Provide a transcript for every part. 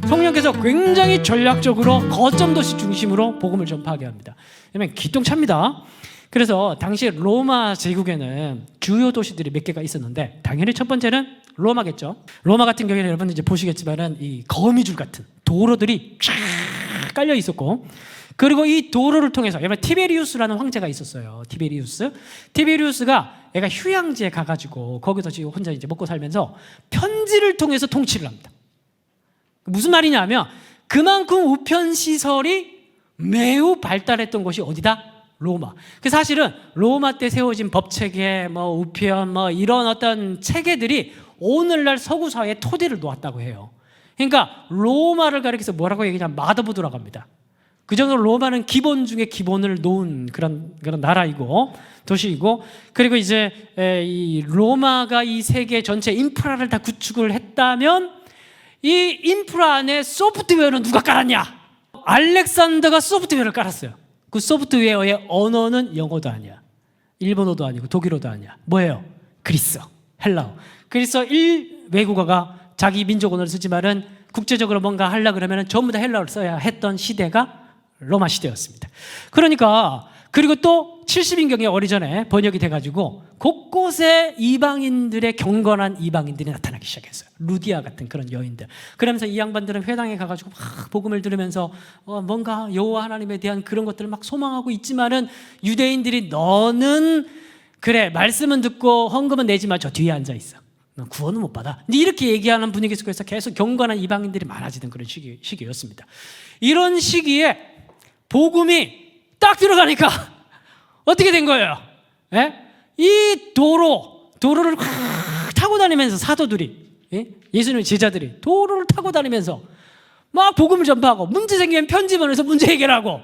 성령께서 굉장히 전략적으로 거점 도시 중심으로 복음을 전파하게 합니다. 왜냐하면 기똥차입니다. 그래서 당시 로마 제국에는 주요 도시들이 몇 개가 있었는데 당연히 첫 번째는 로마겠죠. 로마 같은 경우에는 여러분 이제 보시겠지만은 이 거미줄 같은 도로들이 쫙 깔려 있었고, 그리고 이 도로를 통해서 여러분 티베리우스라는 황제가 있었어요. 티베리우스가 애가 휴양지에 가가지고 거기서 지금 혼자 이제 먹고 살면서 편지를 통해서 통치를 합니다. 무슨 말이냐면 그만큼 우편 시설이 매우 발달했던 곳이 어디다? 로마. 그 사실은 로마 때 세워진 법체계, 우편, 이런 어떤 체계들이 오늘날 서구 사회의 토대를 놓았다고 해요. 그러니까 로마를 가리켜서 뭐라고 얘기하냐면 마더보드라고 합니다. 그 정도로 로마는 기본 중에 기본을 놓은 그런 나라이고 도시이고, 그리고 이제 이 로마가 이 세계 전체 인프라를 다 구축을 했다면 이 인프라 안에 소프트웨어는 누가 깔았냐? 알렉산더가 소프트웨어를 깔았어요. 그 소프트웨어의 언어는 영어도 아니야, 일본어도 아니고 독일어도 아니야. 뭐예요? 그리스어, 헬라어. 그래서 외국어가 자기 민족 언어를 쓰지만은 국제적으로 뭔가 하려고 그러면 전부 다 헬라어를 써야 했던 시대가 로마 시대였습니다. 그러니까 그리고 또 70인경에 오래전에 번역이 돼가지고 곳곳에 이방인들의 경건한 이방인들이 나타나기 시작했어요. 루디아 같은 그런 여인들. 그러면서 이 양반들은 회당에 가가지고 막 복음을 들으면서 뭔가 여호와 하나님에 대한 그런 것들을 막 소망하고 있지만은 유대인들이 너는 그래 말씀은 듣고 헌금은 내지만 저 뒤에 앉아 있어. 넌 구원은 못 받아. 이렇게 얘기하는 분위기 속에서 계속 경건한 이방인들이 많아지던 그런 시기였습니다. 이런 시기에 복음이 딱 들어가니까 어떻게 된 거예요? 예? 이 도로를 타고 다니면서 사도들이, 예수님의 제자들이 도로를 타고 다니면서 막 복음을 전파하고, 문제 생기면 편지 보내서 문제 해결하고,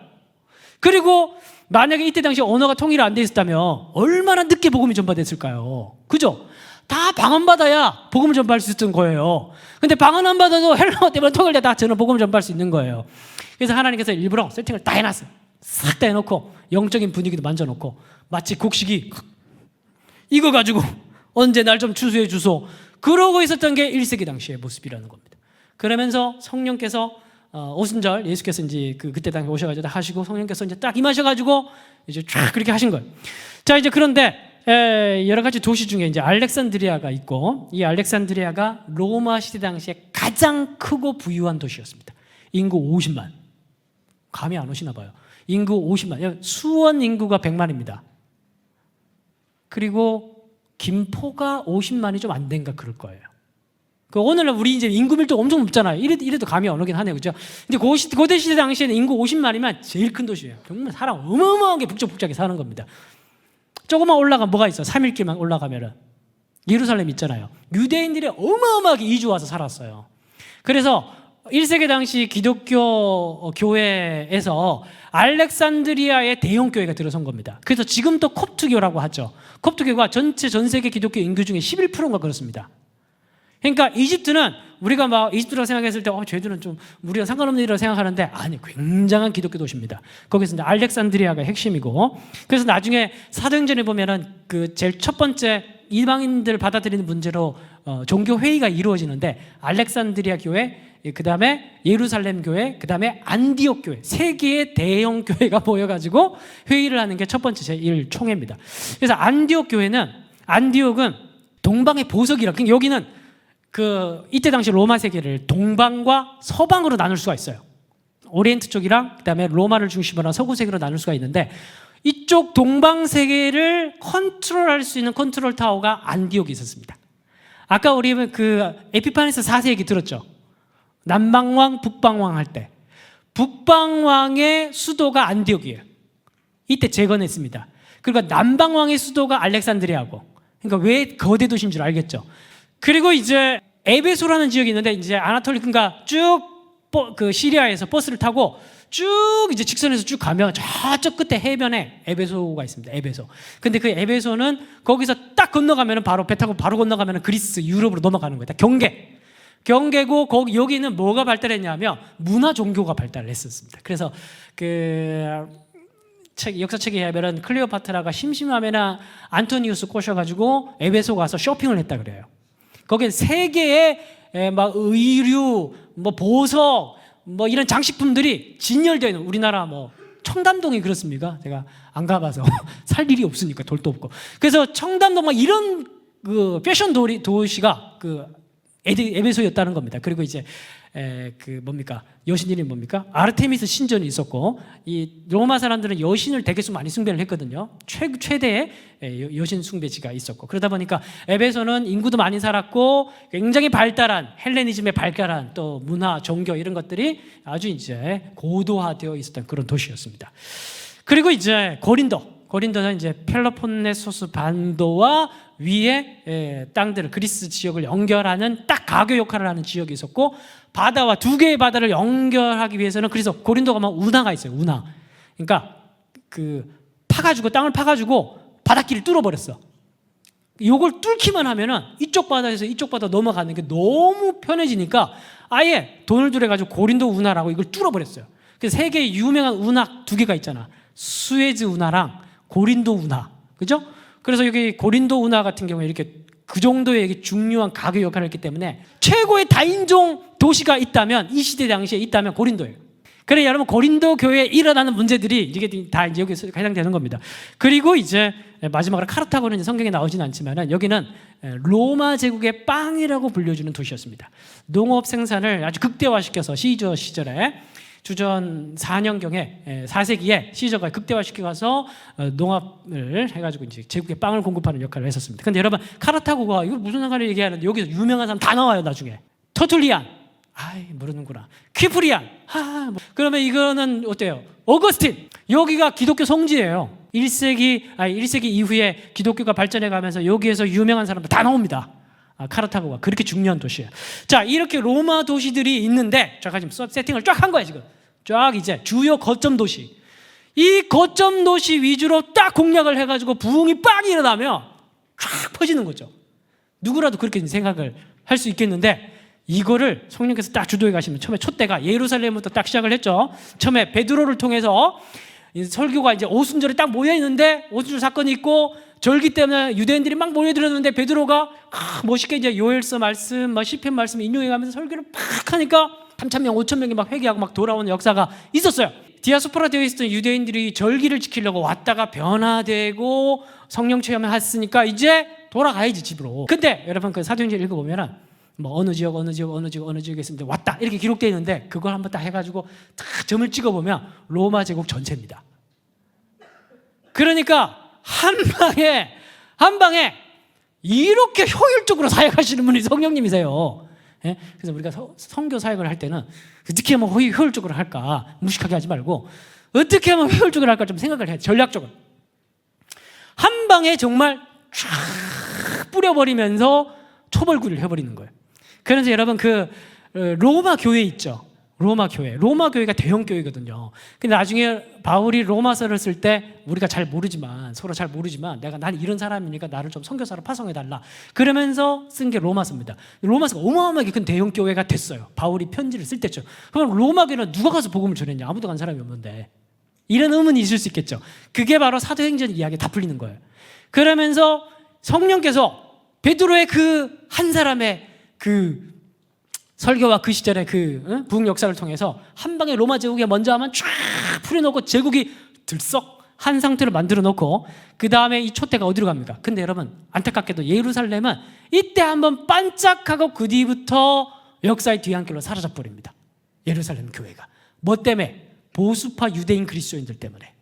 그리고 만약에 이때 당시 언어가 통일이 안 돼 있었다면 얼마나 늦게 복음이 전파됐을까요? 그죠? 다 방언받아야 복음을 전파할 수 있었던 거예요. 근데 방언 안 받아도 헬라어 때문에 통일돼 다 저는 복음을 전파할 수 있는 거예요. 그래서 하나님께서 일부러 세팅을 다 해놨어요. 싹 다 해놓고 영적인 분위기도 만져놓고, 마치 곡식이 이거 가지고 언제 날 좀 추수해 주소 그러고 있었던 게 1세기 당시의 모습이라는 겁니다. 그러면서 성령께서 오순절 예수께서 이제 그때 당시 오셔가지고 하시고, 성령께서 이제 딱 임하셔가지고 이제 쫙 그렇게 하신 거예요. 자, 이제 그런데 여러 가지 도시 중에 이제 알렉산드리아가 있고, 이 알렉산드리아가 로마 시대 당시에 가장 크고 부유한 도시였습니다. 인구 50만. 감이 안 오시나 봐요. 인구 50만. 수원 인구가 100만입니다. 그리고 김포가 50만이 좀 안 된가 그럴 거예요. 오늘날 우리 이제 인구 밀도가 엄청 높잖아요. 이래도 감이 안 오긴 하네요. 그죠? 근데 고대 시대 당시에는 인구 50만이면 제일 큰 도시예요. 정말 사람 어마어마하게 북적북적하게 사는 겁니다. 조금만 올라가면 뭐가 있어? 3일길만 올라가면은 예루살렘 있잖아요. 유대인들이 어마어마하게 이주 와서 살았어요. 그래서 1세기 당시 기독교 교회에서 알렉산드리아의 대형 교회가 들어선 겁니다. 그래서 지금도 콥트교라고 하죠. 콥트교가 전 세계 기독교 인구 중에 11%인가 그렇습니다. 그러니까 이집트는 우리가 막 이집트라고 생각했을 때 쟤들은 좀 우리가 상관없는 일이라고 생각하는데, 아니, 굉장한 기독교 도시입니다. 거기서 이제 알렉산드리아가 핵심이고, 그래서 나중에 사도행전에 보면은 그 제일 첫 번째 이방인들 받아들이는 문제로 종교 회의가 이루어지는데, 알렉산드리아 교회, 그 다음에 예루살렘 교회, 그 다음에 안디옥 교회, 세 개의 대형 교회가 모여가지고 회의를 하는 게 첫 번째 제1총회입니다. 그래서 안디옥은 동방의 보석이라, 여기는 이때 당시 로마 세계를 동방과 서방으로 나눌 수가 있어요. 오리엔트 쪽이랑 그 다음에 로마를 중심으로 한 서구 세계로 나눌 수가 있는데, 이쪽 동방 세계를 컨트롤할 수 있는 컨트롤 타워가 안디옥이 있었습니다. 아까 우리 에피파네스 4세 얘기 들었죠? 남방왕, 북방왕 할 때 북방왕의 수도가 안디옥이에요. 이때 재건했습니다. 그리고 남방왕의 수도가 알렉산드리아고, 그러니까 왜 거대 도시인 줄 알겠죠? 그리고 이제 에베소라는 지역이 있는데, 이제 아나톨리크가 쭉 시리아에서 버스를 타고 쭉 이제 직선에서 쭉 가면 저쪽 끝에 해변에 에베소가 있습니다. 에베소. 근데 그 에베소는 거기서 딱 건너가면 바로 배 타고 바로 건너가면 그리스, 유럽으로 넘어가는 거예요. 경계고 여기는 뭐가 발달했냐면 문화 종교가 발달을 했었습니다. 그래서 역사책에 의하면 클레오파트라가 심심하면 안토니우스 꼬셔가지고 에베소 가서 쇼핑을 했다 그래요. 거기에 세 개의 막 의류, 뭐 보석, 뭐 이런 장식품들이 진열되어 있는 우리나라 뭐 청담동이 그렇습니까? 제가 안 가봐서 살 일이 없으니까 돌도 없고. 그래서 청담동 막 이런 그 패션 도시가 그 에베소였다는 겁니다. 그리고 이제 그 뭡니까 여신 이름이 뭡니까? 아르테미스 신전이 있었고, 이 로마 사람들은 여신을 대개수 많이 숭배를 했거든요. 최대의 여신 숭배지가 있었고, 그러다 보니까 에베소는 인구도 많이 살았고 굉장히 발달한 헬레니즘의 발달한 또 문화, 종교 이런 것들이 아주 이제 고도화되어 있었던 그런 도시였습니다. 그리고 이제 고린도는 이제 펠로폰네소스 반도와 위에 땅들을 그리스 지역을 연결하는 딱 가교 역할을 하는 지역이 있었고, 바다와 두 개의 바다를 연결하기 위해서는 그래서 고린도가 막 운하가 있어요. 운하. 그러니까 그 땅을 파가지고 바닷길을 뚫어버렸어. 요걸 뚫기만 하면은 이쪽 바다에서 이쪽 바다 넘어가는 게 너무 편해지니까 아예 돈을 들여가지고 고린도 운하라고 이걸 뚫어버렸어요. 그래서 세계의 유명한 운하 두 개가 있잖아. 수에즈 운하랑 고린도 운하. 그죠? 그래서 여기 고린도 운하 같은 경우에 이렇게 그 정도의 중요한 가교 역할을 했기 때문에 최고의 다인종 도시가 있다면, 이 시대 당시에 있다면 고린도예요. 그래 여러분, 고린도 교회에 일어나는 문제들이 이게 다 이제 여기서 해당되는 겁니다. 그리고 이제 마지막으로 카르타고는 이제 성경에 나오진 않지만은 여기는 로마 제국의 빵이라고 불려주는 도시였습니다. 농업 생산을 아주 극대화시켜서 시저 시절에 주전 4년경에 4세기에 시저가 극대화시켜서 농업을 해가지고 이제 제국에 빵을 공급하는 역할을 했었습니다. 근데 여러분, 카르타고가 이거 무슨 상관을 얘기하는데 여기서 유명한 사람 다 나와요 나중에. 터툴리안, 아이 모르는구나. 퀴프리안, 그러면 이거는 어때요? 어거스틴, 여기가 기독교 성지예요. 1세기 이후에 기독교가 발전해가면서 여기에서 유명한 사람들 다 나옵니다. 카르타고가 그렇게 중요한 도시예요. 자, 이렇게 로마 도시들이 있는데, 자, 지금 세팅을 쫙 한 거야 지금. 쫙 이제 주요 거점 도시, 이 거점 도시 위주로 딱 공략을 해가지고 부흥이 빵 일어나면 쫙 퍼지는 거죠. 누구라도 그렇게 생각을 할 수 있겠는데, 이거를 성령께서 딱 주도해 가시면 처음에 촛대가 예루살렘부터 딱 시작을 했죠. 처음에 베드로를 통해서 설교가 이제 오순절에 딱 모여 있는데, 오순절 사건이 있고 절기 때문에 유대인들이 막 모여들었는데 베드로가 멋있게 이제 요엘서 말씀, 시편 말씀 인용해가면서 설교를 팍 하니까 3,000명, 5,000명이 막 회개하고 막 돌아오는 역사가 있었어요. 디아스포라 되어 있었던 유대인들이 절기를 지키려고 왔다가 변화되고 성령 체험을 했으니까 이제 돌아가야지 집으로. 근데 여러분, 그 사도행전 읽어보면은 뭐 어느 지역에서 이제 왔다 이렇게 기록되어 있는데, 그걸 한번 딱 해가지고 딱 점을 찍어보면 로마 제국 전체입니다. 그러니까 한 방에 이렇게 효율적으로 사역하시는 분이 성령님이세요. 예? 그래서 우리가 선교 사역을 할 때는 어떻게 하면 효율적으로 할까, 무식하게 하지 말고 어떻게 하면 효율적으로 할까 좀 생각을 해야 돼. 전략적으로 한 방에 정말 쫙 뿌려버리면서 초벌구리를 해버리는 거예요. 그래서 여러분, 그 로마 교회 있죠. 로마 교회가 대형 교회거든요. 근데 나중에 바울이 로마서를 쓸 때 우리가 서로 잘 모르지만 난 이런 사람이니까 나를 좀 선교사로 파송해달라 그러면서 쓴 게 로마서입니다. 로마서가 어마어마하게 큰 대형 교회가 됐어요. 바울이 편지를 쓸 때죠. 그럼 로마 교회는 누가 가서 복음을 전했냐? 아무도 간 사람이 없는데. 이런 의문이 있을 수 있겠죠. 그게 바로 사도행전 이야기에 다 풀리는 거예요. 그러면서 성령께서 베드로의 그 한 사람의 그 설교와 그 시절의 그 부흥 역사를 통해서 한 방에 로마 제국에 먼저 하면 쫙 풀어놓고 제국이 들썩 한 상태로 만들어 놓고, 그 다음에 이 촛대가 어디로 갑니까? 근데 여러분, 안타깝게도 예루살렘은 이때 한번 반짝하고 그 뒤부터 역사의 뒤안길로 사라져 버립니다. 예루살렘 교회가. 뭐 때문에? 보수파 유대인 그리스도인들 때문에.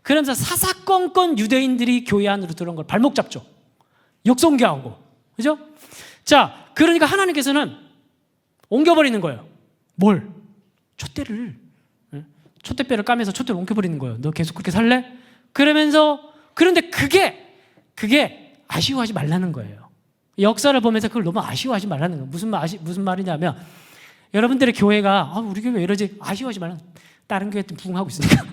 그러면서 사사건건 유대인들이 교회 안으로 들어온 걸 발목 잡죠. 역성교하고. 그죠? 자, 그러니까 하나님께서는 옮겨버리는 거예요. 뭘? 촛대를. 촛대뼈를 까면서 촛대를 옮겨버리는 거예요. 너 계속 그렇게 살래? 그러면서, 그런데 그게 아쉬워하지 말라는 거예요. 역사를 보면서 그걸 너무 아쉬워하지 말라는 거예요. 무슨 말이냐면, 여러분들의 교회가 우리 교회 왜 이러지? 아쉬워하지 말라는 거예요. 다른 교회 때 부흥하고 있으니까.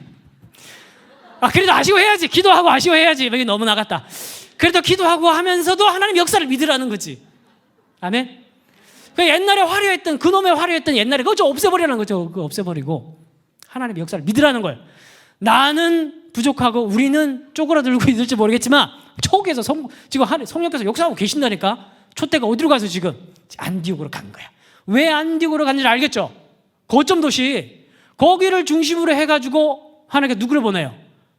그래도 아쉬워해야지. 기도하고 아쉬워해야지. 여기 너무 나갔다. 그래도 기도하고 하면서도 하나님 역사를 믿으라는 거지. 아멘? 옛날에 화려했던, 그놈의 화려했던 옛날에 그거 좀 없애버리라는 거죠. 그거 없애버리고 하나님의 역사를 믿으라는 거예요. 나는 부족하고 우리는 쪼그라들고 있을지 모르겠지만 지금 성령께서 역사하고 계신다니까. 촛대가 어디로 가서 지금? 안디옥으로 간 거야. 왜 안디옥으로 갔는지 알겠죠? 거점 도시. 거기를 중심으로 해가지고 하나님께 누구를 보내요?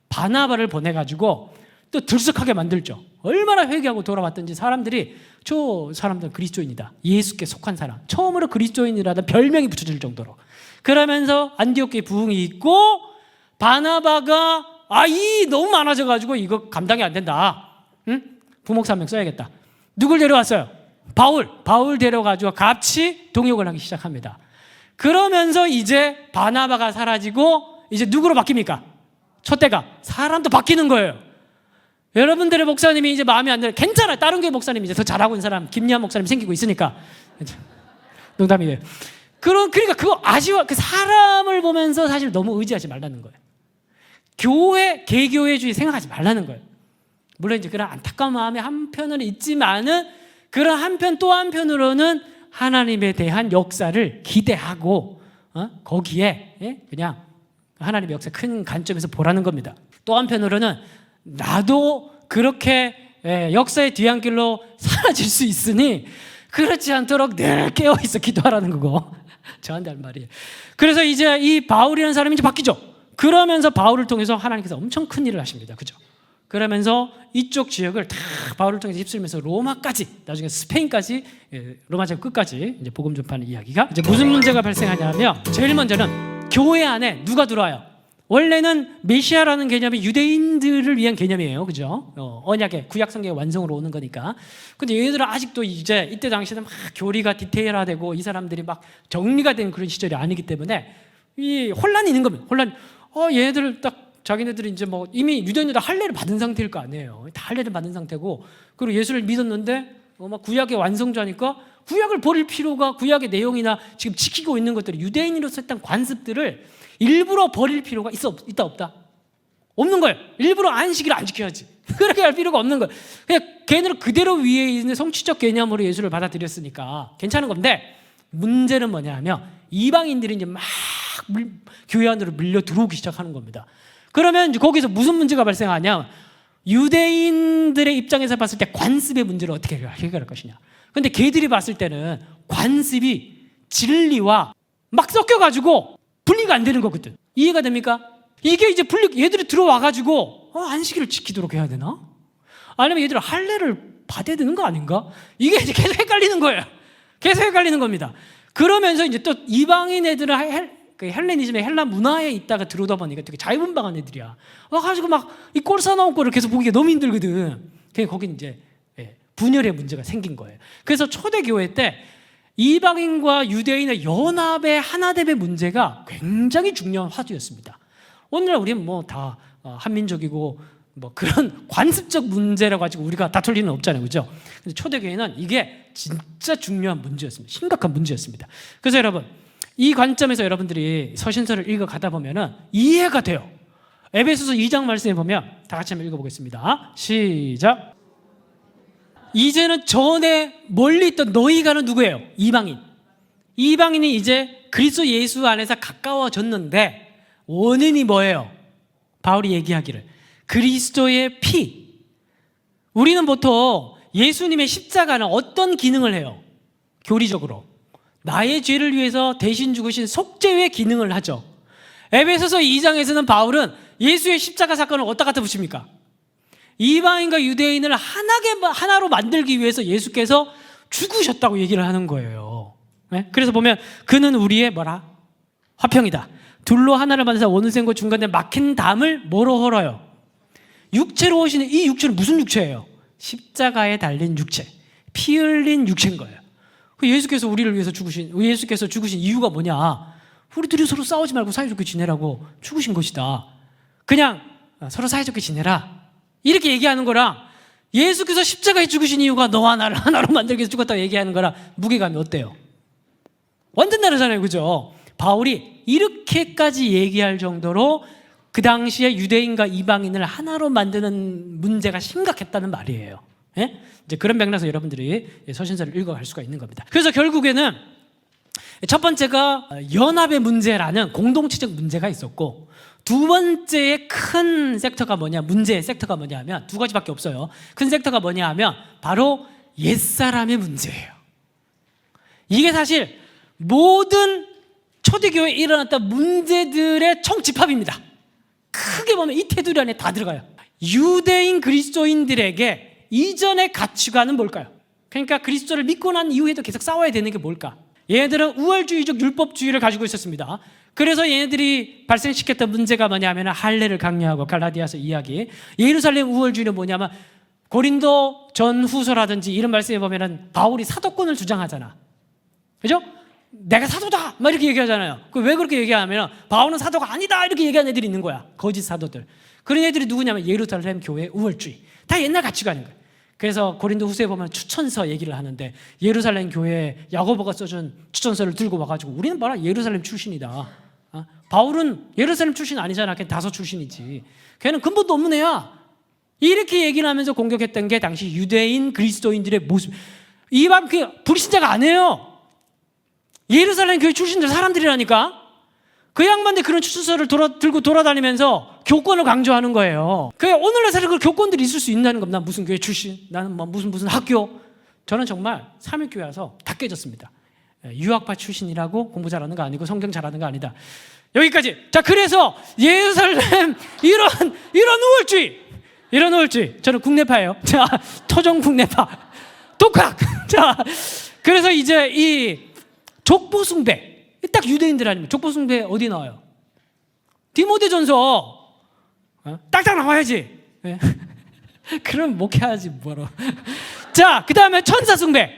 바나바를 보내가지고 또 들썩하게 만들죠. 얼마나 회개하고 돌아왔던지 사람들이 저 사람들은 그리스도인이다. 예수께 속한 사람. 처음으로 그리스도인이라는 별명이 붙여질 정도로. 그러면서 안디옥에 부흥이 있고 바나바가 이 너무 많아져가지고 이거 감당이 안 된다. 응? 부목사 한 명 써야겠다. 누굴 데려왔어요? 바울 데려가지고 같이 동역을 하기 시작합니다. 그러면서 이제 바나바가 사라지고 이제 누구로 바뀝니까? 촛대가 사람도 바뀌는 거예요. 여러분들의 목사님이 이제 마음에 안 들어요. 괜찮아요. 다른 교회 목사님이 이제 더 잘하고 있는 사람, 김미한 목사님 생기고 있으니까. 농담이에요. 그러니까 그거 아쉬워. 그 사람을 보면서 사실 너무 의지하지 말라는 거예요. 개교회주의 생각하지 말라는 거예요. 물론 이제 그런 안타까운 마음이 한편으로 있지만은 그런 또 한편으로는 하나님에 대한 역사를 기대하고 거기에 그냥 하나님의 역사 큰 관점에서 보라는 겁니다. 또 한편으로는 나도 그렇게 역사의 뒤안길로 사라질 수 있으니 그렇지 않도록 늘 깨어있어 기도하라는 거고 저한테 할 말이에요. 그래서 이제 이 바울이라는 사람이 이제 바뀌죠. 그러면서 바울을 통해서 하나님께서 엄청 큰 일을 하십니다. 그죠? 그러면서 이쪽 지역을 다 바울을 통해서 휩쓸면서 로마까지, 나중에 스페인까지, 로마 제국 끝까지 이제 복음 전파하는 이야기가 이제 무슨 문제가 발생하냐면 제일 먼저는 교회 안에 누가 들어와요? 원래는 메시아라는 개념이 유대인들을 위한 개념이에요. 그죠? 언약의 구약 성경의 완성으로 오는 거니까. 근데 얘들은 아직도 이제 이때 당시에는 막 교리가 디테일화되고 이 사람들이 막 정리가 된 그런 시절이 아니기 때문에 이 혼란이 있는 겁니다. 얘들 딱 자기네들이 이제 뭐 이미 유대인들 할례를 받은 상태일 거 아니에요. 다 할례를 받은 상태고 그리고 예수를 믿었는데 막 구약의 완성자니까 구약을 버릴 필요가 구약의 내용이나 지금 지키고 있는 것들이 유대인으로서 했던 관습들을 일부러 버릴 필요가 있다 없다? 없는 거예요. 일부러 안식일을 안 지켜야지. 그렇게 할 필요가 없는 거예요. 그냥 걔네를 그대로 위에 있는 성취적 개념으로 예수를 받아들였으니까 괜찮은 건데 문제는 뭐냐면 이방인들이 이제 막 교회 안으로 밀려 들어오기 시작하는 겁니다. 그러면 이제 거기서 무슨 문제가 발생하냐? 유대인들의 입장에서 봤을 때 관습의 문제를 어떻게 해결할 것이냐. 근데 걔들이 봤을 때는 관습이 진리와 막 섞여가지고 분리가 안 되는 거거든. 이해가 됩니까? 이게 이제 얘들이 들어와가지고 안식일을 지키도록 해야 되나? 아니면 얘들은 할례를 받아야 되는 거 아닌가? 이게 이제 계속 헷갈리는 거예요. 계속 헷갈리는 겁니다. 그러면서 이제 또 이방인 애들은 헬레니즘의 헬라 문화에 있다가 들어오다 보니까 되게 자유분방한 애들이야. 와가지고 막 이 꼴 사나운 꼴을 계속 보기가 너무 힘들거든. 그냥 거긴 이제 분열의 문제가 생긴 거예요. 그래서 초대교회 때 이방인과 유대인의 연합의 하나됨의 문제가 굉장히 중요한 화두였습니다. 오늘날 우리는 뭐 다 한민족이고 뭐 그런 관습적 문제라고 가지고 우리가 다툴 일은 없잖아요. 그죠? 근데 초대교회는 이게 진짜 중요한 문제였습니다. 심각한 문제였습니다. 그래서 여러분, 이 관점에서 여러분들이 서신서를 읽어가다 보면은 이해가 돼요. 에베소서 2장 말씀에 보면 다 같이 한번 읽어보겠습니다. 시작. 이제는 전에 멀리 있던 너희가는 누구예요? 이방인. 이방인이 이제 그리스도 예수 안에서 가까워졌는데 원인이 뭐예요? 바울이 얘기하기를 그리스도의 피. 우리는 보통 예수님의 십자가는 어떤 기능을 해요? 교리적으로 나의 죄를 위해서 대신 죽으신 속죄의 기능을 하죠. 에베소서 2장에서는 바울은 예수의 십자가 사건을 어디다 갖다 붙입니까? 이방인과 유대인을 하나로 만들기 위해서 예수께서 죽으셨다고 얘기를 하는 거예요. 네? 그래서 보면 그는 우리의 화평이다. 둘로 하나를 만드사 원수생과 중간에 막힌 담을 뭐로 헐어요? 육체로 오시는 이 육체는 무슨 육체예요? 십자가에 달린 육체, 피 흘린 육체인 거예요. 예수께서 우리를 위해서 예수께서 죽으신 이유가 뭐냐? 우리들이 서로 싸우지 말고 사이좋게 지내라고 죽으신 것이다. 그냥 서로 사이좋게 지내라. 이렇게 얘기하는 거랑 예수께서 십자가에 죽으신 이유가 너와 나를 하나로 만들기 위해서 죽었다고 얘기하는 거랑 무게감이 어때요? 완전 다르잖아요. 그죠? 바울이 이렇게까지 얘기할 정도로 그 당시에 유대인과 이방인을 하나로 만드는 문제가 심각했다는 말이에요. 예? 이제 그런 맥락에서 여러분들이 서신서를 읽어갈 수가 있는 겁니다. 그래서 결국에는 첫 번째가 연합의 문제라는 공동체적 문제가 있었고, 두 번째의 큰 섹터가 문제의 섹터가 뭐냐면 두 가지밖에 없어요. 큰 섹터가 뭐냐 하면 바로 옛사람의 문제예요. 이게 사실 모든 초대교회에 일어났던 문제들의 총집합입니다. 크게 보면 이 테두리 안에 다 들어가요. 유대인 그리스도인들에게 이전의 가치관은 뭘까요? 그러니까 그리스도를 믿고 난 이후에도 계속 싸워야 되는 게 뭘까? 얘네들은 우월주의적 율법주의를 가지고 있었습니다. 그래서 얘네들이 발생시켰던 문제가 뭐냐면 할례를 강요하고 갈라디아서 이야기. 예루살렘 우월주의는 뭐냐면 고린도 전후서라든지 이런 말씀에 보면은 바울이 사도권을 주장하잖아. 그죠? 내가 사도다! 막 이렇게 얘기하잖아요. 왜 그렇게 얘기하면 바울은 사도가 아니다! 이렇게 얘기하는 애들이 있는 거야. 거짓 사도들. 그런 애들이 누구냐면 예루살렘 교회 우월주의. 다 옛날 가치관인 거예요. 그래서 고린도 후서에 보면 추천서 얘기를 하는데 예루살렘 교회에 야고보가 써준 추천서를 들고 와가지고 우리는 봐라 예루살렘 출신이다. 바울은 예루살렘 출신 아니잖아. 걔는 다소 출신이지. 걔는 근본도 없는 애야. 이렇게 얘기를 하면서 공격했던 게 당시 유대인 그리스도인들의 모습. 이방 불신자가 아니에요. 예루살렘 교회 출신들 사람들이라니까. 그 양반들 그런 추천서를 들고 돌아다니면서 교권을 강조하는 거예요. 오늘날 사실 그 교권들이 있을 수 있다는 겁니다. 무슨 교회 출신, 나는 뭐 무슨 학교. 저는 정말 삼일교회 와서 다 깨졌습니다. 유학파 출신이라고 공부 잘하는 거 아니고 성경 잘하는 거 아니다. 여기까지. 자, 그래서 예루살렘 이런 우월주의. 저는 국내파예요. 자, 토종 국내파. 독학. 자, 그래서 이제 이 족보숭배. 딱 유대인들 아니면 족보숭배 어디 나와요? 디모데전서. 딱딱 나와야지. 그럼 목회하지 뭐로. 자, 그 다음에 천사숭배.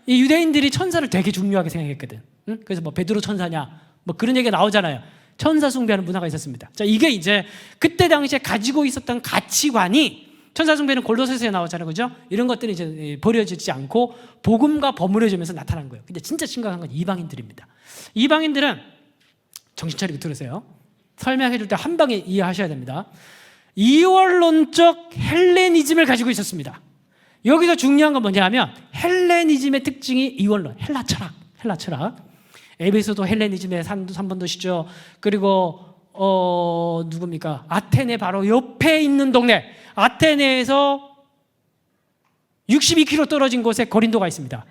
이 유대인들이 천사를 되게 중요하게 생각했거든. 그래서 뭐 베드로 천사냐 뭐 그런 얘기가 나오잖아요. 천사숭배하는 문화가 있었습니다. 자, 이게 이제 그때 당시에 가지고 있었던 가치관이 천사숭배는 골로새서에 나오잖아요. 그죠? 이런 것들이 이제 버려지지 않고 복음과 버무려지면서 나타난 거예요. 근데 진짜 심각한 건 이방인들입니다. 이방인들은 정신 차리고 들으세요. 설명해 줄 때 한 방에 이해하셔야 됩니다. 이원론적 헬레니즘을 가지고 있었습니다. 여기서 중요한 건 뭐냐면 헬레니즘의 특징이 이원론, 헬라 철학. 에베소도 헬레니즘의 3번도시죠. 그리고 누굽니까? 아테네 바로 옆에 있는 동네. 아테네에서 62km 떨어진 곳에 고린도가 있습니다.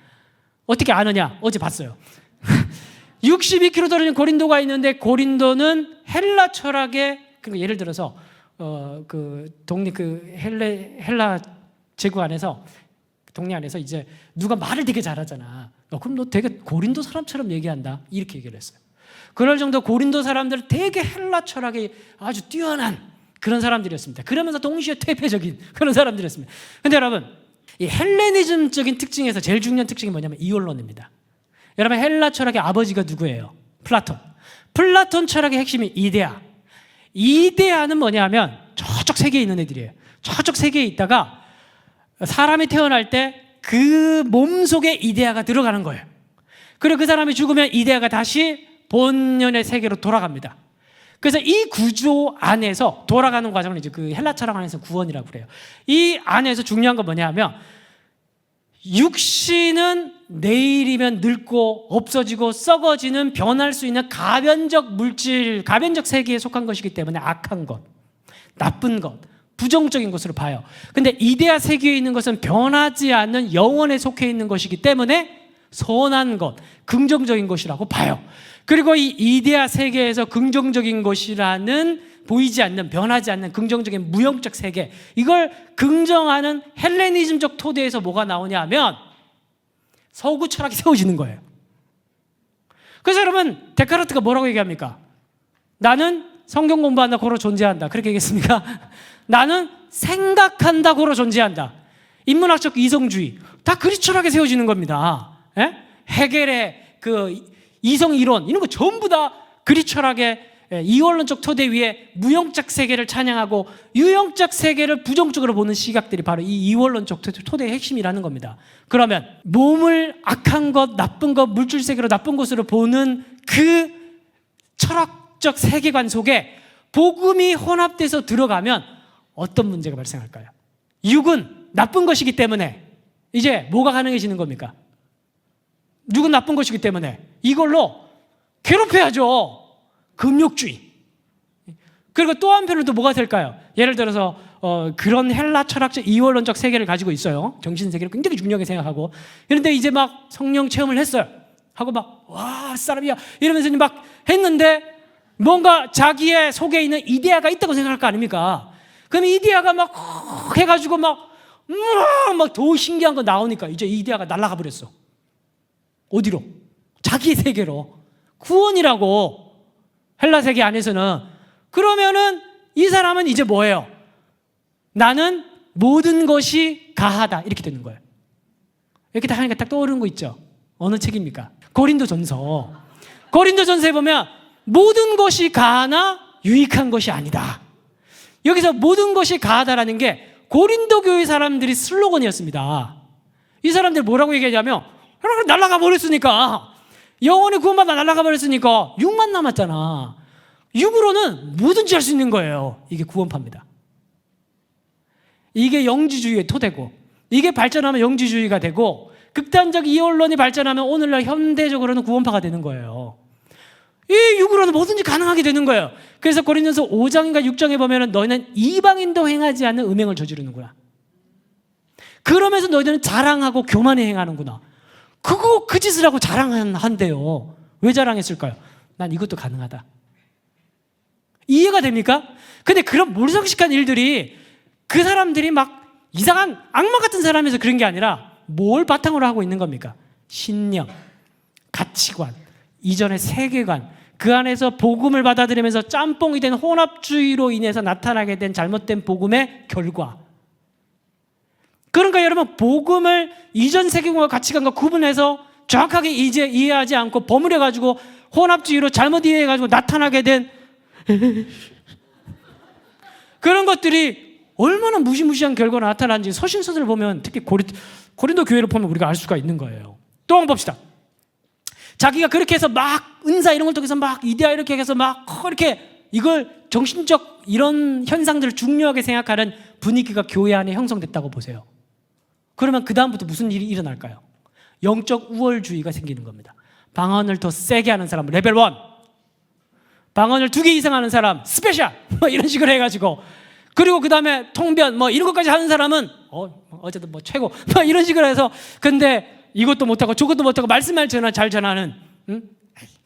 어떻게 아느냐? 어제 봤어요. 62km 떨어진 고린도가 있는데 고린도는 헬라 철학의 그러니까 예를 들어서 그 동네 그 헬라 제국 안에서 동네 안에서 이제 누가 말을 되게 잘하잖아. 그럼 너 되게 고린도 사람처럼 얘기한다. 이렇게 얘기를 했어요. 그럴 정도 고린도 사람들 되게 헬라 철학에 아주 뛰어난 그런 사람들이었습니다. 그러면서 동시에 퇴폐적인 그런 사람들이었습니다. 근데 여러분, 이 헬레니즘적인 특징에서 제일 중요한 특징이 뭐냐면 이원론입니다. 여러분, 헬라 철학의 아버지가 누구예요? 플라톤 철학의 핵심이 이데아. 이데아는 뭐냐면 저쪽 세계에 있는 애들이에요. 저쪽 세계에 있다가 사람이 태어날 때 그 몸속에 이데아가 들어가는 거예요. 그리고 그 사람이 죽으면 이데아가 다시 본연의 세계로 돌아갑니다. 그래서 이 구조 안에서 돌아가는 과정을 이제 그 헬라 철학 안에서 구원이라고 그래요. 이 안에서 중요한 건 뭐냐면 육신은 내일이면 늙고 없어지고 썩어지는 변할 수 있는 가변적 물질, 가변적 세계에 속한 것이기 때문에 악한 것, 나쁜 것, 부정적인 것으로 봐요. 근데 이데아 세계에 있는 것은 변하지 않는 영혼에 속해 있는 것이기 때문에 선한 것, 긍정적인 것이라고 봐요. 그리고 이 이데아 세계에서 긍정적인 것이라는 보이지 않는, 변하지 않는 긍정적인 무형적 세계, 이걸 긍정하는 헬레니즘적 토대에서 뭐가 나오냐 하면 서구 철학이 세워지는 거예요. 그래서 여러분, 데카르트가 뭐라고 얘기합니까? 나는 성경 공부한다, 고로 존재한다. 그렇게 얘기했습니까? 나는 생각한다, 고로 존재한다. 인문학적 이성주의. 다 그리스 철학에 세워지는 겁니다. 예? 헤겔의 그 이성 이론, 이런 거 전부 다 그리스 철학의 이원론적 토대 위에 무형적 세계를 찬양하고 유형적 세계를 부정적으로 보는 시각들이 바로 이 이원론적 토대의 핵심이라는 겁니다. 그러면 몸을 악한 것, 나쁜 것, 물질 세계로 나쁜 것으로 보는 그 철학적 세계관 속에 복음이 혼합돼서 들어가면 어떤 문제가 발생할까요? 육은 나쁜 것이기 때문에 이제 뭐가 가능해지는 겁니까? 육은 나쁜 것이기 때문에 이걸로 괴롭혀야죠. 금욕주의. 그리고 또 한편으로 또 뭐가 될까요? 예를 들어서 그런 헬라 철학적 이원론적 세계를 가지고 있어요. 정신 세계를 굉장히 중요하게 생각하고. 그런데 이제 막 성령 체험을 했어요. 하고 막 와 사람이야 이러면서 막 했는데 뭔가 자기의 속에 있는 이데아가 있다고 생각할 거 아닙니까? 그럼 이데아가 막 해가지고 막 더 신기한 거 나오니까 이제 이데아가 날아가 버렸어. 어디로? 자기 세계로. 구원이라고. 헬라 세계 안에서는. 그러면은 이 사람은 이제 뭐예요? 나는 모든 것이 가하다 이렇게 되는 거예요. 이렇게 딱 하니까 딱 떠오르는 거 있죠? 어느 책입니까? 고린도전서에 보면 모든 것이 가하나 유익한 것이 아니다. 여기서 모든 것이 가하다라는 게 고린도 교회 사람들이 슬로건이었습니다. 이 사람들 뭐라고 얘기하냐면 날아가 버렸으니까 영혼의 구원받아 날아가 버렸으니까 육만 남았잖아. 육으로는 뭐든지 할 수 있는 거예요. 이게 구원파입니다. 이게 영지주의의 토대고 이게 발전하면 영지주의가 되고 극단적 이원론이 발전하면 오늘날 현대적으로는 구원파가 되는 거예요. 이 육으로는 뭐든지 가능하게 되는 거예요. 그래서 고린도전서 5장인가 6장에 보면 너희는 이방인도 행하지 않는 음행을 저지르는구나. 그러면서 너희들은 자랑하고 교만히 행하는구나. 그 짓을 하고 자랑한대요. 왜 자랑했을까요? 난 이것도 가능하다. 이해가 됩니까? 근데 그런 몰상식한 일들이 그 사람들이 막 이상한 악마 같은 사람에서 그런 게 아니라 뭘 바탕으로 하고 있는 겁니까? 신념, 가치관, 이전의 세계관, 그 안에서 복음을 받아들이면서 짬뽕이 된 혼합주의로 인해서 나타나게 된 잘못된 복음의 결과. 그러니까 여러분 복음을 이전 세계관과 가치관과 구분해서 정확하게 이제 이해하지 않고 버무려가지고 혼합주의로 잘못 이해해가지고 나타나게 된 그런 것들이 얼마나 무시무시한 결과로 나타나는지 서신서들을 보면 특히 고린도 교회를 보면 우리가 알 수가 있는 거예요. 또 한번 봅시다. 자기가 그렇게 해서 막 은사 이런 걸 통해서 막 이데아 이렇게 해서 막 이렇게 이걸 정신적 이런 현상들을 중요하게 생각하는 분위기가 교회 안에 형성됐다고 보세요. 그러면 그 다음부터 무슨 일이 일어날까요? 영적 우월주의가 생기는 겁니다. 방언을 더 세게 하는 사람 레벨 1, 방언을 2개 이상 하는 사람 스페셜 이런 식으로 해가지고, 그리고 그 다음에 통변 이런 것까지 하는 사람은 어쨌든 최고 이런 식으로 해서, 근데 이것도 못하고 저것도 못하고 말씀만 잘 전하는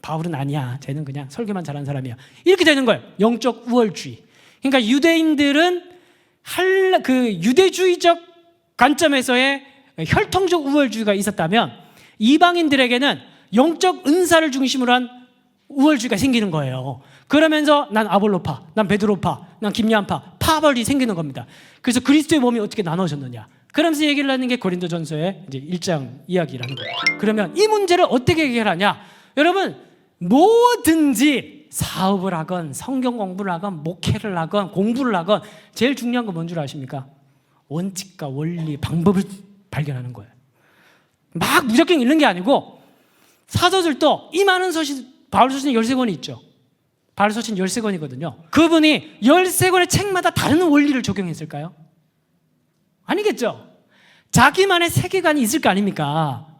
바울은 아니야, 쟤는 그냥 설교만 잘하는 사람이야, 이렇게 되는 거예요. 영적 우월주의. 그러니까 유대인들은 그 유대주의적 관점에서의 혈통적 우월주의가 있었다면 이방인들에게는 영적 은사를 중심으로 한 우월주의가 생기는 거예요. 그러면서 난 아볼로파, 난 베드로파, 난 김야한파, 파벌이 생기는 겁니다. 그래서 그리스도의 몸이 어떻게 나눠졌느냐, 그러면서 얘기를 하는 게 고린도전서의 이제 1장 이야기라는 거예요. 그러면 이 문제를 어떻게 해결하냐? 여러분, 뭐든지 사업을 하건 성경 공부를 하건 목회를 하건 공부를 하건 제일 중요한 건 뭔 줄 아십니까? 원칙과 원리, 방법을 발견하는 거예요. 막 무작정 읽는 게 아니고, 사도들도 이 많은 서신, 바울 서신 13권이 있죠. 바울 서신 13권이거든요. 그분이 13권의 책마다 다른 원리를 적용했을까요? 아니겠죠. 자기만의 세계관이 있을 거 아닙니까?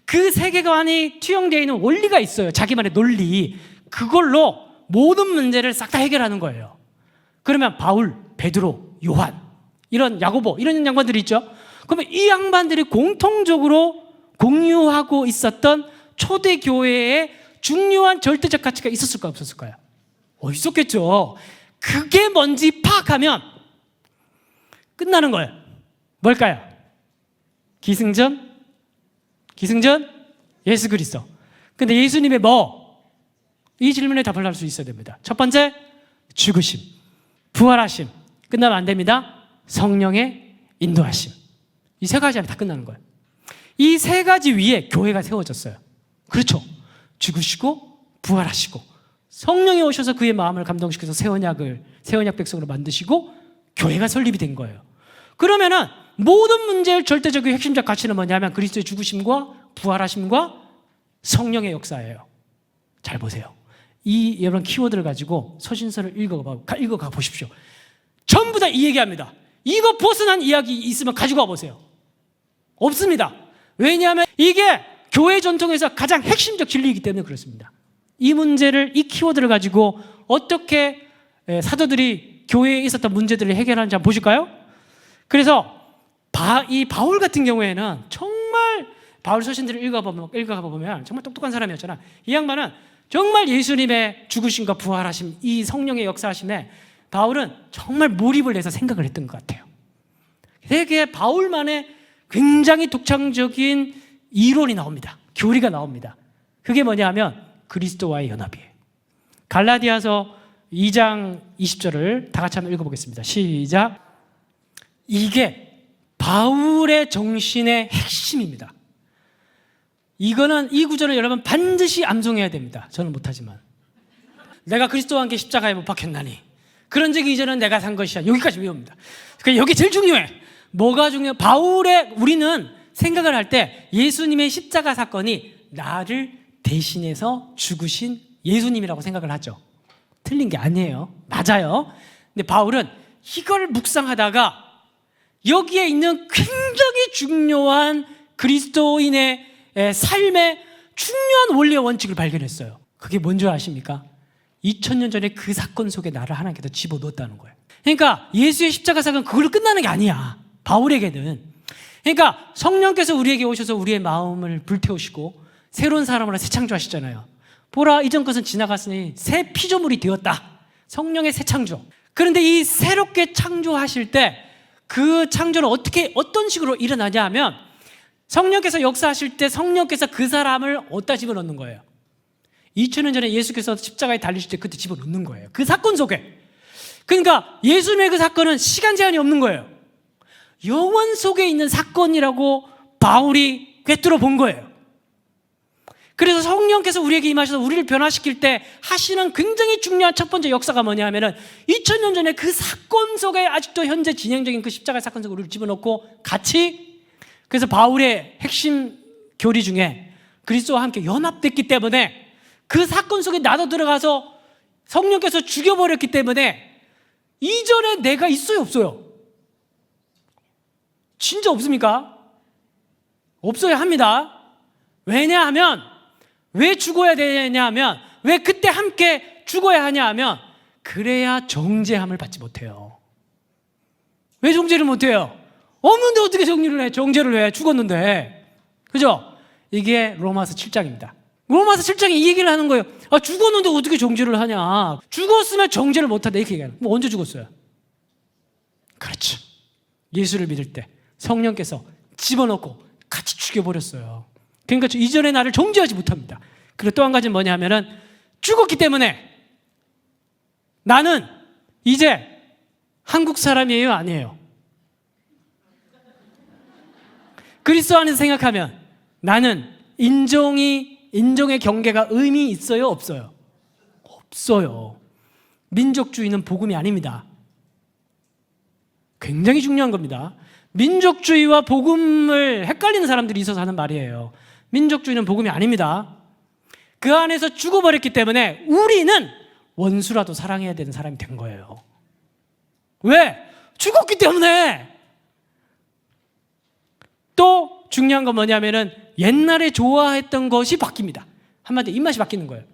그 세계관이 투영되어 있는 원리가 있어요. 자기만의 논리. 그걸로 모든 문제를 싹 다 해결하는 거예요. 그러면 바울, 베드로, 요한, 이런 야고보, 이런 양반들이 있죠. 그러면 이 양반들이 공통적으로 공유하고 있었던 초대교회의 중요한 절대적 가치가 있었을까요? 없었을까요? 있었겠죠. 그게 뭔지 파악하면 끝나는 거예요. 뭘까요? 기승전? 예수 그리스도. 근데 예수님의 이 질문에 답을 할 수 있어야 됩니다. 첫 번째, 죽으심, 부활하심. 끝나면 안 됩니다. 성령의 인도하심. 이 세 가지 안에 다 끝나는 거예요. 이 세 가지 위에 교회가 세워졌어요. 그렇죠. 죽으시고 부활하시고 성령이 오셔서 그의 마음을 감동시켜서 새 언약 백성으로 만드시고 교회가 설립이 된 거예요. 그러면은 모든 문제의 절대적인 핵심적 가치는 뭐냐면 그리스도의 죽으심과 부활하심과 성령의 역사예요. 잘 보세요. 이 여러분 키워드를 가지고 서신서를 읽어가 보십시오. 전부 다 이 얘기합니다. 이거 벗어난 이야기 있으면 가지고 와보세요. 없습니다. 왜냐하면 이게 교회 전통에서 가장 핵심적 진리이기 때문에 그렇습니다. 이 문제를, 이 키워드를 가지고 어떻게 사도들이 교회에 있었던 문제들을 해결하는지 한번 보실까요? 그래서 이 바울 같은 경우에는 정말 바울 서신들을 읽어보면 정말 똑똑한 사람이었잖아. 이 양반은 정말 예수님의 죽으심과 부활하심, 이 성령의 역사하심에 바울은 정말 몰입을 해서 생각을 했던 것 같아요. 되게 바울만의 굉장히 독창적인 이론이 나옵니다. 교리가 나옵니다. 그게 뭐냐 하면 그리스도와의 연합이에요. 갈라디아서 2장 20절을 다 같이 한번 읽어보겠습니다. 시작. 이게 바울의 정신의 핵심입니다. 이 구절을 여러분 반드시 암송해야 됩니다. 저는 못하지만. 내가 그리스도와 함께 십자가에 못 박혔나니 그런 적이 이전은 내가 산 것이야. 여기까지 외웁니다. 그러니까 여기 제일 중요해. 뭐가 중요해? 우리는 생각을 할 때 예수님의 십자가 사건이 나를 대신해서 죽으신 예수님이라고 생각을 하죠. 틀린 게 아니에요. 맞아요. 근데 바울은 이걸 묵상하다가 여기에 있는 굉장히 중요한 그리스도인의 삶의 중요한 원리와 원칙을 발견했어요. 그게 뭔지 아십니까? 2000년 전에 그 사건 속에 나를 하나님께서 집어넣었다는 거예요. 그러니까 예수의 십자가 사건은 그걸로 끝나는 게 아니야. 바울에게는. 그러니까 성령께서 우리에게 오셔서 우리의 마음을 불태우시고 새로운 사람으로 새 창조하시잖아요. 보라, 이전 것은 지나갔으니 새 피조물이 되었다. 성령의 새 창조. 그런데 이 새롭게 창조하실 때 그 창조는 어떤 식으로 일어나냐 하면 성령께서 역사하실 때 성령께서 그 사람을 어디다 집어넣는 거예요? 2000년 전에 예수께서 십자가에 달리실 때 그때 집어넣는 거예요. 그 사건 속에. 그러니까 예수님의 그 사건은 시간 제한이 없는 거예요. 영원 속에 있는 사건이라고 바울이 꿰뚫어 본 거예요. 그래서 성령께서 우리에게 임하셔서 우리를 변화시킬 때 하시는 굉장히 중요한 첫 번째 역사가 뭐냐 하면은 2000년 전에 그 사건 속에 아직도 현재 진행적인 그 십자가 사건 속에 우리를 집어넣고 같이, 그래서 바울의 핵심 교리 중에 그리스도와 함께 연합됐기 때문에 그 사건 속에 나도 들어가서 성령께서 죽여버렸기 때문에 이전에 내가 있어요, 없어요? 진짜 없습니까? 없어야 합니다. 왜냐하면, 왜 죽어야 되냐 하면, 왜 그때 함께 죽어야 하냐 하면, 그래야 정죄함을 받지 못해요. 왜 정죄를 못해요? 없는데 어떻게 정죄를 해? 죽었는데. 그죠? 이게 로마서 7장입니다. 로마서 7장에 이 얘기를 하는 거예요. 아, 죽었는데 어떻게 정죄를 하냐? 죽었으면 정죄를 못한다. 이렇게 얘기하는 거예요. 언제 죽었어요? 그렇죠. 예수를 믿을 때 성령께서 집어넣고 같이 죽여버렸어요. 그러니까 이전의 나를 정죄하지 못합니다. 그리고 또 한 가지는 뭐냐 하면은 죽었기 때문에 나는 이제 한국 사람이에요, 아니에요? 그리스도 안에서 생각하면 나는 인종의 경계가 의미 있어요, 없어요? 없어요. 민족주의는 복음이 아닙니다. 굉장히 중요한 겁니다. 민족주의와 복음을 헷갈리는 사람들이 있어서 하는 말이에요. 민족주의는 복음이 아닙니다. 그 안에서 죽어버렸기 때문에 우리는 원수라도 사랑해야 되는 사람이 된 거예요. 왜? 죽었기 때문에. 또 중요한 건 뭐냐면은 옛날에 좋아했던 것이 바뀝니다. 한마디로 입맛이 바뀌는 거예요.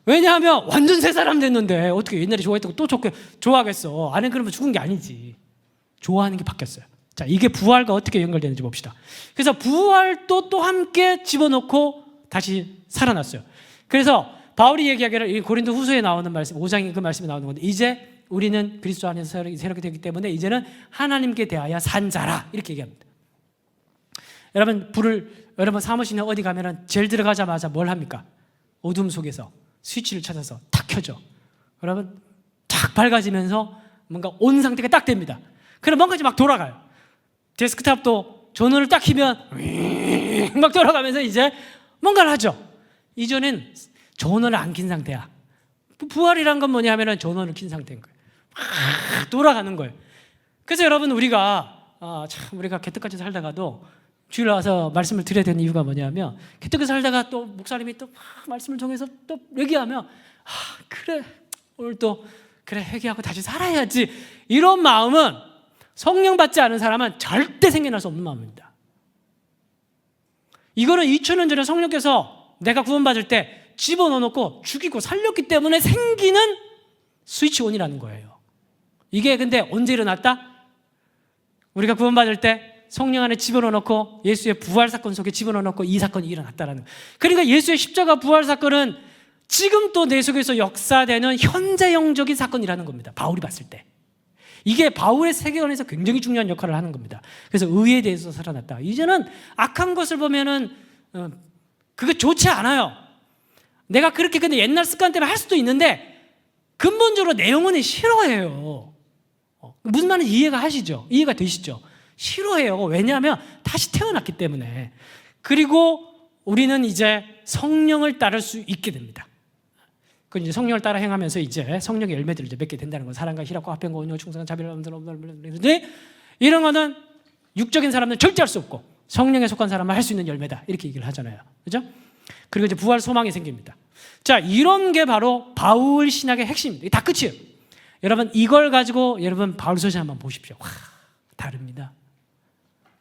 왜냐하면 완전 새 사람 됐는데 어떻게 옛날에 좋아했던 거 또 좋아하겠어. 안에 그러면 죽은 게 아니지. 좋아하는 게 바뀌었어요. 자, 이게 부활과 어떻게 연결되는지 봅시다. 그래서 부활도 또 함께 집어넣고 다시 살아났어요. 그래서 바울이 얘기하기를, 이 고린도 후서에 나오는 말씀, 5장에 그 말씀이 나오는 건데, 이제 우리는 그리스도 안에서 새롭게 되기 때문에 이제는 하나님께 대하여 산 자라, 이렇게 얘기합니다. 여러분 사무실에 어디 가면은 제일 들어가자마자 뭘 합니까? 어둠 속에서 스위치를 찾아서 탁 켜죠. 여러분 탁 밝아지면서 뭔가 온 상태가 딱 됩니다. 그럼 뭔가 막 돌아가요. 데스크탑도 전원을 딱 키면 막 돌아가면서 이제 뭔가를 하죠. 이전엔 전원을 안 킨 상태야. 부활이란 건 뭐냐 하면은 전원을 킨 상태인 거예요. 막 돌아가는 거예요. 그래서 여러분 우리가 개떡같이 살다가도 주일 와서 말씀을 드려야 되는 이유가 뭐냐면, 개떡같이 살다가 또 목사님이 또 말씀을 통해서 또 얘기하면 그래 오늘 또 그래 회개하고 다시 살아야지, 이런 마음은 성령 받지 않은 사람은 절대 생겨날 수 없는 마음입니다. 이거는 2000년 전에 성령께서 내가 구원받을 때 집어넣어놓고 죽이고 살렸기 때문에 생기는 스위치 온이라는 거예요. 이게 근데 언제 일어났다? 우리가 구원받을 때 성령 안에 집어넣고 예수의 부활 사건 속에 집어넣고 이 사건이 일어났다라는 거예요. 그러니까 예수의 십자가 부활 사건은 지금 또 내 속에서 역사되는 현재형적인 사건이라는 겁니다. 바울이 봤을 때. 이게 바울의 세계관에서 굉장히 중요한 역할을 하는 겁니다. 그래서 의에 대해서 살아났다. 이제는 악한 것을 보면은 그게 좋지 않아요. 내가 그렇게 근데 옛날 습관 때문에 할 수도 있는데 근본적으로 내 영혼이 싫어해요. 무슨 말인지 이해가 하시죠? 이해가 되시죠? 싫어해요. 왜냐하면 다시 태어났기 때문에. 그리고 우리는 이제 성령을 따를 수 있게 됩니다. 그 이제 성령을 따라 행하면서 이제 성령의 열매들을 이제 맺게 된다는 거. 사랑과 희락과 화평과 온유와 충성과 자비를 이런 거는 육적인 사람은 절대 할 수 없고 성령에 속한 사람은 할 수 있는 열매다. 이렇게 얘기를 하잖아요. 그죠? 그리고 이제 부활 소망이 생깁니다. 자, 이런 게 바로 바울 신학의 핵심입니다. 이게 다 끝이에요. 여러분 이걸 가지고 여러분 바울 서신 한번 보십시오. 와, 다릅니다.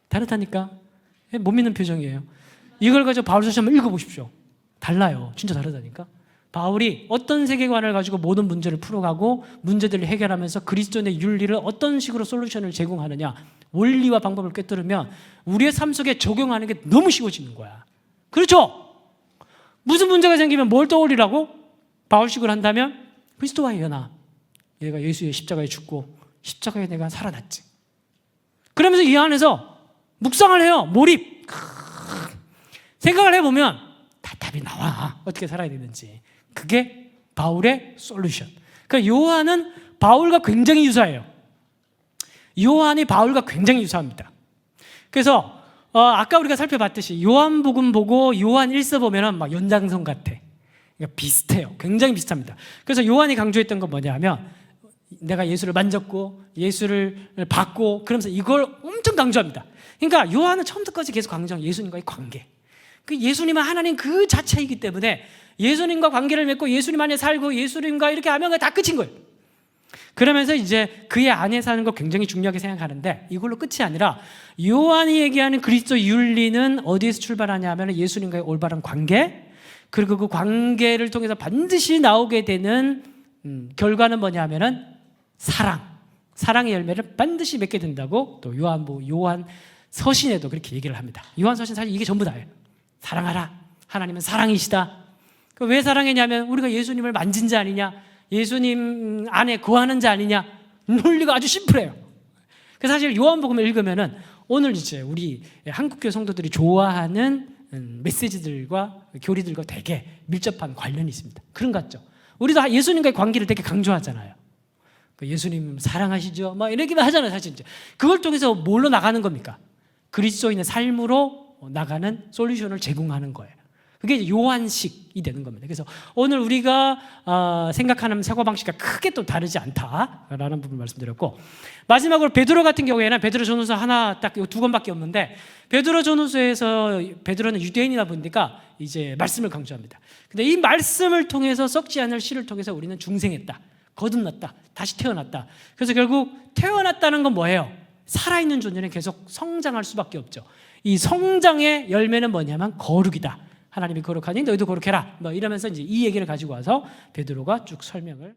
다르다니까. 못 믿는 표정이에요. 이걸 가지고 바울 서신 한번 읽어보십시오. 달라요. 진짜 다르다니까. 바울이 어떤 세계관을 가지고 모든 문제를 풀어가고 문제들을 해결하면서 그리스도인의 윤리를 어떤 식으로 솔루션을 제공하느냐, 원리와 방법을 꿰뚫으면 우리의 삶 속에 적용하는 게 너무 쉬워지는 거야. 그렇죠? 무슨 문제가 생기면 뭘 떠올리라고? 바울식으로 한다면 그리스도와 연합. 얘가 예수의 십자가에 죽고 십자가에 내가 살아났지. 그러면서 이 안에서 묵상을 해요. 몰입. 생각을 해보면 다 답이 나와. 어떻게 살아야 되는지. 그게 바울의 솔루션. 그러니까 요한은 바울과 굉장히 유사해요. 요한이 바울과 굉장히 유사합니다. 그래서 아까 우리가 살펴봤듯이 요한복음 보고 요한 1서 보면은 막 연장선 같아. 그러니까 비슷해요. 굉장히 비슷합니다. 그래서 요한이 강조했던 건 뭐냐면 내가 예수를 만졌고 예수를 받고 그러면서 이걸 엄청 강조합니다. 그러니까 요한은 처음부터까지 계속 강조한 예수님과의 관계. 그 예수님은 하나님 그 자체이기 때문에 예수님과 관계를 맺고 예수님 안에 살고 예수님과 이렇게 하면 다 끝인 거예요. 그러면서 이제 그의 안에 사는 거 굉장히 중요하게 생각하는데 이걸로 끝이 아니라 요한이 얘기하는 그리스도 윤리는 어디에서 출발하냐 하면 예수님과의 올바른 관계, 그리고 그 관계를 통해서 반드시 나오게 되는 결과는 뭐냐 하면은 사랑의 열매를 반드시 맺게 된다고 또 요한 서신에도 그렇게 얘기를 합니다. 요한 서신 사실 이게 전부 다예요. 사랑하라. 하나님은 사랑이시다. 왜 사랑했냐면 우리가 예수님을 만진 자 아니냐, 예수님 안에 거하는 자 아니냐. 논리가 아주 심플해요. 그래서 사실 요한복음을 읽으면은 오늘 이제 우리 한국교회 성도들이 좋아하는 메시지들과 교리들과 되게 밀접한 관련이 있습니다. 그런 것 같죠? 우리도 예수님과의 관계를 되게 강조하잖아요. 예수님 사랑하시죠? 막 이렇게만 하잖아요, 사실 이제. 그걸 통해서 뭘로 나가는 겁니까? 그리스도인의 삶으로 나가는 솔루션을 제공하는 거예요. 그게 요한식이 되는 겁니다. 그래서 오늘 우리가 생각하는 사고방식과 크게 또 다르지 않다라는 부분을 말씀드렸고, 마지막으로 베드로 같은 경우에는 베드로 전후서 하나 딱 두 권밖에 없는데, 베드로 전후서에서 베드로는 유대인이다 보니까 이제 말씀을 강조합니다. 근데 이 말씀을 통해서 썩지 않을 씨를 통해서 우리는 중생했다, 거듭났다, 다시 태어났다. 그래서 결국 태어났다는 건 뭐예요? 살아있는 존재는 계속 성장할 수밖에 없죠. 이 성장의 열매는 뭐냐면 거룩이다. 하나님이 거룩하니 너희도 거룩해라. 뭐 이러면서 이제 이 얘기를 가지고 와서 베드로가 쭉 설명을